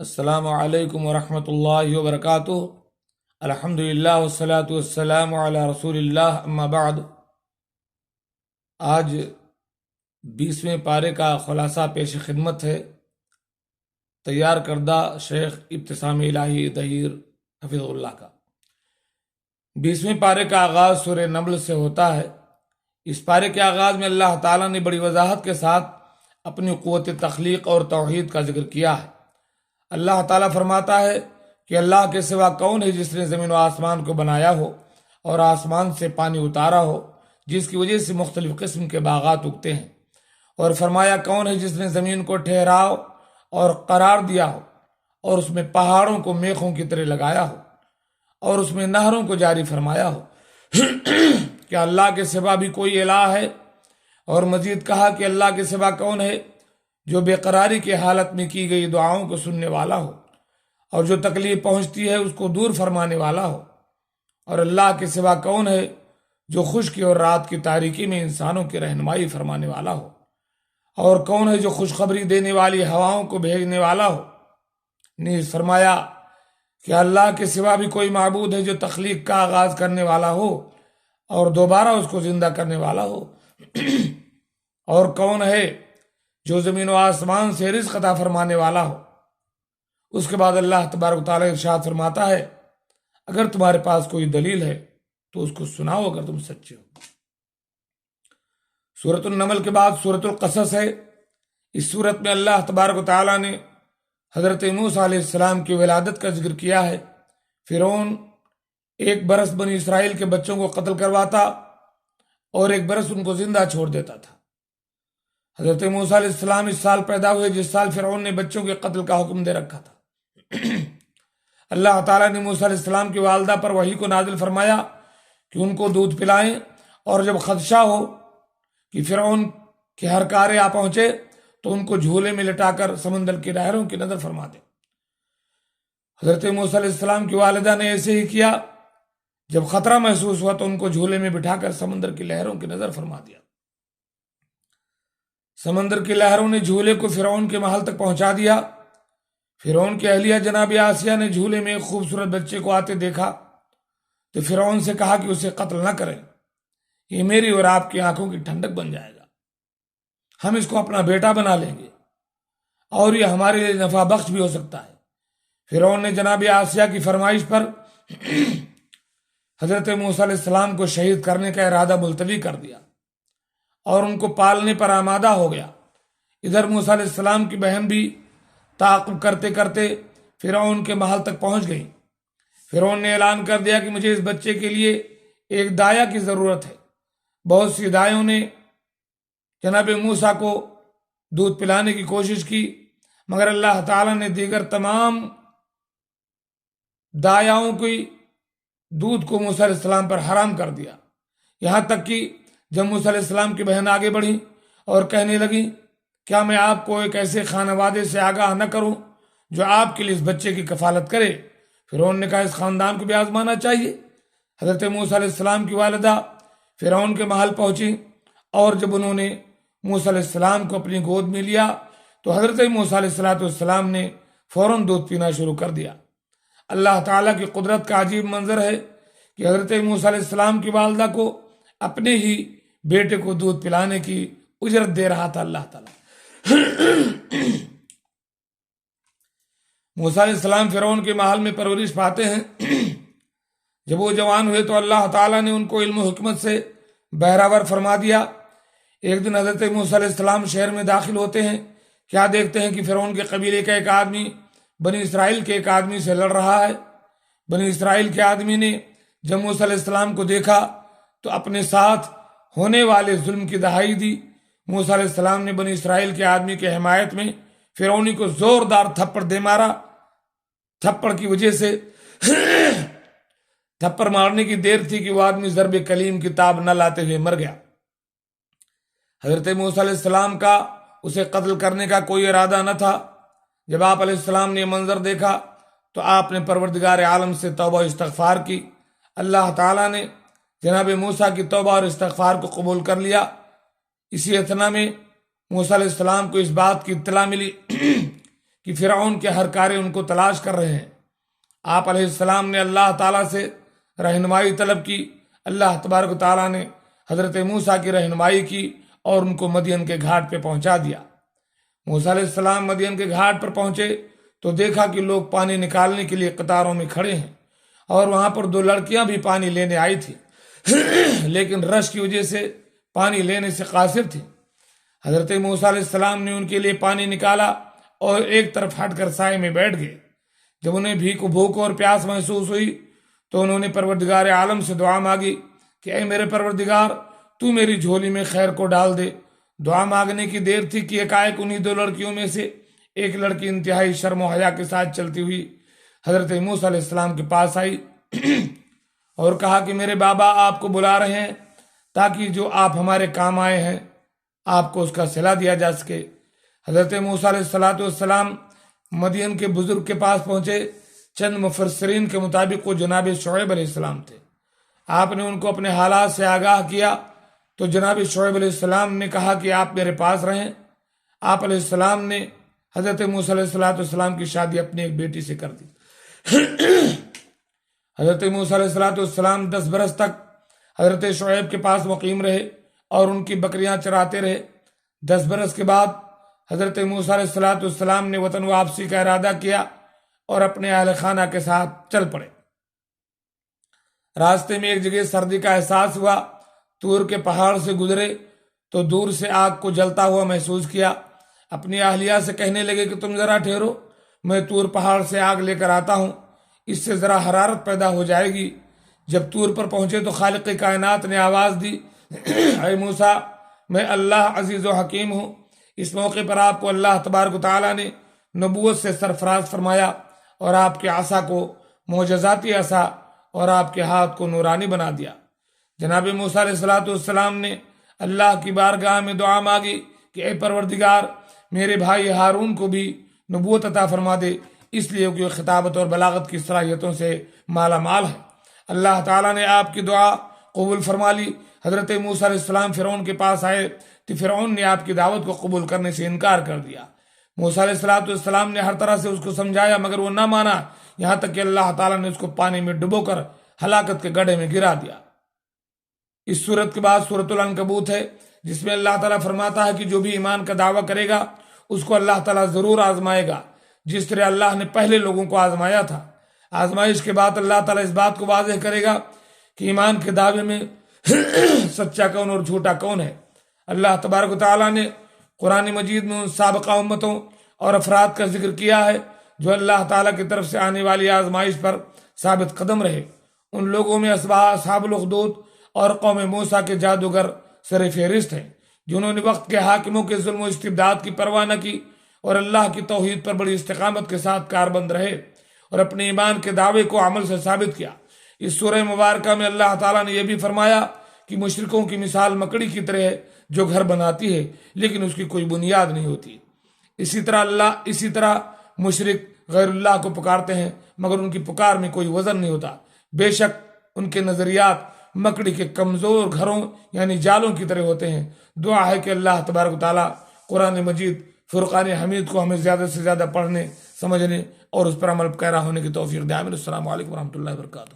السلام علیکم ورحمۃ اللہ وبرکاتہ۔ الحمدللہ والصلاة والسلام علی رسول اللہ، اما بعد۔ آج 20ویں پارے کا خلاصہ پیش خدمت ہے، تیار کردہ شیخ ابتسام الہی دہیر حفظ اللہ کا۔ 20ویں پارے کا آغاز سورہ نمل سے ہوتا ہے۔ اس پارے کے آغاز میں اللہ تعالیٰ نے بڑی وضاحت کے ساتھ اپنی قوت تخلیق اور توحید کا ذکر کیا ہے۔ اللہ تعالیٰ فرماتا ہے کہ اللہ کے سوا کون ہے جس نے زمین و آسمان کو بنایا ہو اور آسمان سے پانی اتارا ہو جس کی وجہ سے مختلف قسم کے باغات اگتے ہیں، اور فرمایا کون ہے جس نے زمین کو ٹھہراؤ اور قرار دیا ہو اور اس میں پہاڑوں کو میخوں کی طرح لگایا ہو اور اس میں نہروں کو جاری فرمایا ہو۔ کیا اللہ کے سوا بھی کوئی الہ ہے؟ اور مزید کہا کہ اللہ کے سوا کون ہے جو بے قراری کی حالت میں کی گئی دعاؤں کو سننے والا ہو اور جو تکلیف پہنچتی ہے اس کو دور فرمانے والا ہو؟ اور اللہ کے سوا کون ہے جو خشکی اور رات کی تاریکی میں انسانوں کی رہنمائی فرمانے والا ہو؟ اور کون ہے جو خوشخبری دینے والی ہواؤں کو بھیجنے والا ہو؟ نیز فرمایا کہ اللہ کے سوا بھی کوئی معبود ہے جو تخلیق کا آغاز کرنے والا ہو اور دوبارہ اس کو زندہ کرنے والا ہو؟ اور کون ہے جو زمین و آسمان سے رزق عطا فرمانے والا ہو؟ اس کے بعد اللہ تبارک و تعالیٰ ارشاد فرماتا ہے، اگر تمہارے پاس کوئی دلیل ہے تو اس کو سناؤ اگر تم سچے ہو۔ سورۃ النمل کے بعد سورۃ القصص ہے۔ اس سورت میں اللہ تبارک و تعالیٰ نے حضرت موسیٰ علیہ السلام کی ولادت کا ذکر کیا ہے۔ فرعون 1 برس بنی اسرائیل کے بچوں کو قتل کرواتا اور 1 برس ان کو زندہ چھوڑ دیتا تھا۔ حضرت موسیٰ علیہ السلام اس سال پیدا ہوئے جس سال فرعون نے بچوں کے قتل کا حکم دے رکھا تھا۔ اللہ تعالیٰ نے موسیٰ علیہ السلام کی والدہ پر وحی کو نازل فرمایا کہ ان کو دودھ پلائیں، اور جب خدشہ ہو کہ فرعون کے ہر کارے آ پہنچے تو ان کو جھولے میں لٹا کر سمندر کی نہروں کی نظر فرما دیں۔ حضرت موسیٰ علیہ السلام کی والدہ نے ایسے ہی کیا۔ جب خطرہ محسوس ہوا تو ان کو جھولے میں بٹھا کر سمندر کی لہروں کی نظر فرما دیا۔ سمندر کی لہروں نے جھولے کو فرعون کے محل تک پہنچا دیا۔ فرعون کی اہلیہ جناب آسیہ نے جھولے میں ایک خوبصورت بچے کو آتے دیکھا تو فرعون سے کہا کہ اسے قتل نہ کریں، یہ میری اور آپ کی آنکھوں کی ٹھنڈک بن جائے گا، ہم اس کو اپنا بیٹا بنا لیں گے اور یہ ہمارے لیے نفع بخش بھی ہو سکتا ہے۔ فرعون نے جناب آسیہ کی فرمائش پر حضرت موسیٰ علیہ السلام کو شہید کرنے کا ارادہ ملتوی کر دیا اور ان کو پالنے پر آمادہ ہو گیا۔ ادھر موسیٰ علیہ السلام کی بہن بھی تعاقب کرتے کرتے فرعون کے محل تک پہنچ گئی۔ فرعون نے اعلان کر دیا کہ مجھے اس بچے کے لیے ایک دایا کی ضرورت ہے۔ بہت سی دایوں نے جناب موسیٰ کو دودھ پلانے کی کوشش کی، مگر اللہ تعالیٰ نے دیگر تمام دایاؤں کی دودھ کو موسیٰ علیہ السلام پر حرام کر دیا۔ یہاں تک کہ جب موسیٰ علیہ السلام کی بہن آگے بڑھی اور کہنے لگی، کیا میں آپ کو ایک ایسے خانوادے سے آگاہ نہ کروں جو آپ کے لیے اس بچے کی کفالت کرے؟ فرعون نے کہا اس خاندان کو بھی آزمانا چاہیے۔ حضرت موسیٰ علیہ السلام کی والدہ فرعون کے محل پہنچی اور جب انہوں نے موسیٰ علیہ السلام کو اپنی گود میں لیا تو حضرت موسیٰ علیہ السلام نے فوراً دودھ پینا شروع کر دیا۔ اللہ تعالیٰ کی قدرت کا عجیب منظر ہے کہ حضرت موسیٰ علیہ السلام کی والدہ کو اپنے ہی بیٹے کو دودھ پلانے کی اجرت دے رہا تھا اللہ تعالیٰ۔ موسیٰ علیہ السلام فرعون کے محل میں پرورش پاتے ہیں۔ جب وہ جوان ہوئے تو اللہ تعالیٰ نے ان کو علم و حکمت سے بہراور فرما دیا۔ ایک دن حضرت موسیٰ علیہ السلام شہر میں داخل ہوتے ہیں، کیا دیکھتے ہیں کہ فرعون کے قبیلے کا ایک آدمی بنی اسرائیل کے ایک آدمی سے لڑ رہا ہے۔ بنی اسرائیل کے آدمی نے جب موسیٰ علیہ السلام کو دیکھا تو اپنے ساتھ ہونے والے ظلم کی دہائی دی۔ موسیٰ علیہ السلام نے بنی اسرائیل کے آدمی کے حمایت میں فرعونی کو زوردار تھپڑ دے مارا۔ تھپڑ کی وجہ سے تھپڑ مارنے کی دیر تھی کہ وہ آدمی ضرب کلیم کی تاب نہ لاتے ہوئے مر گیا۔ حضرت موسیٰ علیہ السلام کا اسے قتل کرنے کا کوئی ارادہ نہ تھا۔ جب آپ علیہ السلام نے یہ منظر دیکھا تو آپ نے پروردگار عالم سے توبہ و استغفار کی۔ اللہ تعالیٰ نے جناب موسیٰ کی توبہ اور استغفار کو قبول کر لیا۔ اسی اثنا میں موسیٰ علیہ السلام کو اس بات کی اطلاع ملی کہ فرعون کے ہر کارے ان کو تلاش کر رہے ہیں۔ آپ علیہ السلام نے اللہ تعالیٰ سے رہنمائی طلب کی۔ اللہ تبارک و تعالیٰ نے حضرت موسیٰ کی رہنمائی کی اور ان کو مدین کے گھاٹ پہ پہنچا دیا۔ موسیٰ علیہ السلام مدین کے گھاٹ پر پہنچے تو دیکھا کہ لوگ پانی نکالنے کے لیے قطاروں میں کھڑے ہیں، اور وہاں پر 2 لڑکیاں بھی پانی لینے آئی تھی لیکن رش کی وجہ سے پانی لینے سے قاصر تھی۔ حضرت موسیٰ علیہ السلام نے ان کے لیے پانی نکالا اور ایک طرف ہٹ کر سائے میں بیٹھ گئے۔ جب انہیں بھوک اور پیاس محسوس ہوئی تو انہوں نے پروردگار عالم سے دعا مانگی کہ اے میرے پروردگار، تو میری جھولی میں خیر کو ڈال دے۔ دعا مانگنے کی دیر تھی کہ ایک انہی 2 لڑکیوں میں سے ایک لڑکی انتہائی شرم و حیا کے ساتھ چلتی ہوئی حضرت موسیٰ علیہ السلام کے پاس آئی اور کہا کہ میرے بابا آپ کو بلا رہے ہیں تاکہ جو آپ ہمارے کام آئے ہیں آپ کو اس کا صلہ دیا جا سکے۔ حضرت موسیٰ علیہ السلام مدین کے بزرگ کے پاس پہنچے۔ چند مفسرین کے مطابق وہ جناب شعیب علیہ السلام تھے۔ آپ نے ان کو اپنے حالات سے آگاہ کیا تو جناب شعیب علیہ السلام نے کہا کہ آپ میرے پاس رہیں۔ آپ علیہ السلام نے حضرت موسیٰ علیہ السلام کی شادی اپنی ایک بیٹی سے کر دی۔ حضرت موسیٰ علیہ السلام 10 برس تک حضرت شعیب کے پاس مقیم رہے اور ان کی بکریاں چراتے رہے۔ 10 برس کے بعد حضرت موسیٰ علیہ السلام نے وطن واپسی کا ارادہ کیا اور اپنے اہل خانہ کے ساتھ چل پڑے۔ راستے میں ایک جگہ سردی کا احساس ہوا۔ طور کے پہاڑ سے گزرے تو دور سے آگ کو جلتا ہوا محسوس کیا۔ اپنی اہلیہ سے کہنے لگے کہ تم ذرا ٹھہرو، میں طور پہاڑ سے آگ لے کر آتا ہوں، اس سے ذرا حرارت پیدا ہو جائے گی۔ جب طور پر پہنچے تو خالق کائنات نے آواز دی، اے موسیٰ، میں اللہ عزیز و حکیم ہوں۔ اس موقع پر آپ کو اللہ تبارک و تعالیٰ نے نبوت سے سرفراز فرمایا اور آپ کے عصا کو معجزاتی عصا اور آپ کے ہاتھ کو نورانی بنا دیا۔ جناب موسیٰ علیہ السلام نے اللہ کی بارگاہ میں دعا مانگی کہ اے پروردگار، میرے بھائی ہارون کو بھی نبوت عطا فرما دے، اس لیے کہ وہ خطابت اور بلاغت کی صلاحیتوں سے مالا مال ہے۔ اللہ تعالیٰ نے آپ کی دعا قبول فرما لی۔ حضرت موسیٰ علیہ السلام فرعون کے پاس آئے تو فرعون نے آپ کی دعوت کو قبول کرنے سے انکار کر دیا۔ موسیٰ علیہ السلام نے ہر طرح سے اس کو سمجھایا مگر وہ نہ مانا، یہاں تک کہ اللہ تعالیٰ نے اس کو پانی میں ڈبو کر ہلاکت کے گڑھے میں گرا دیا۔ اس صورت کے بعد سورۃ العنکبوت ہے جس میں اللہ تعالیٰ فرماتا ہے کہ جو بھی ایمان کا دعویٰ کرے گا اس کو اللہ تعالیٰ ضرور آزمائے گا، جس طرح اللہ نے پہلے لوگوں کو آزمایا تھا۔ آزمائش کے بعد اللہ تعالیٰ اس بات کو واضح کرے گا کہ ایمان کے دعوے میں سچا کون اور جھوٹا کون ہے۔ اللہ تبارک و تعالیٰ نے قرآن مجید میں ان سابقہ امتوں اور افراد کا ذکر کیا ہے جو اللہ تعالیٰ کی طرف سے آنے والی آزمائش پر ثابت قدم رہے۔ ان لوگوں میں اصحاب الاخدود اور قوم موسیٰ کے جادوگر سر فہرست ہیں، جنہوں نے وقت کے حاکموں کے ظلم و استبداد کی پرواہ نہ کی اور اللہ کی توحید پر بڑی استقامت کے ساتھ کاربند رہے اور اپنے ایمان کے دعوے کو عمل سے ثابت کیا۔ اس سورہ مبارکہ میں اللہ تعالیٰ نے یہ بھی فرمایا کہ مشرکوں کی مثال مکڑی کی طرح ہے جو گھر بناتی ہے لیکن اس کی کوئی بنیاد نہیں ہوتی۔ اسی طرح مشرک غیر اللہ کو پکارتے ہیں مگر ان کی پکار میں کوئی وزن نہیں ہوتا۔ بے شک ان کے نظریات مکڑی کے کمزور گھروں یعنی جالوں کی طرح ہوتے ہیں۔ دعا ہے کہ اللہ تبارک و تعالیٰ قرآن مجید فرقان حمید کو ہمیں زیادہ سے زیادہ پڑھنے، سمجھنے اور اس پر عمل پیرا ہونے کی توفیق دے۔ آمین۔ السلام علیکم ورحمۃ اللہ وبرکاتہ۔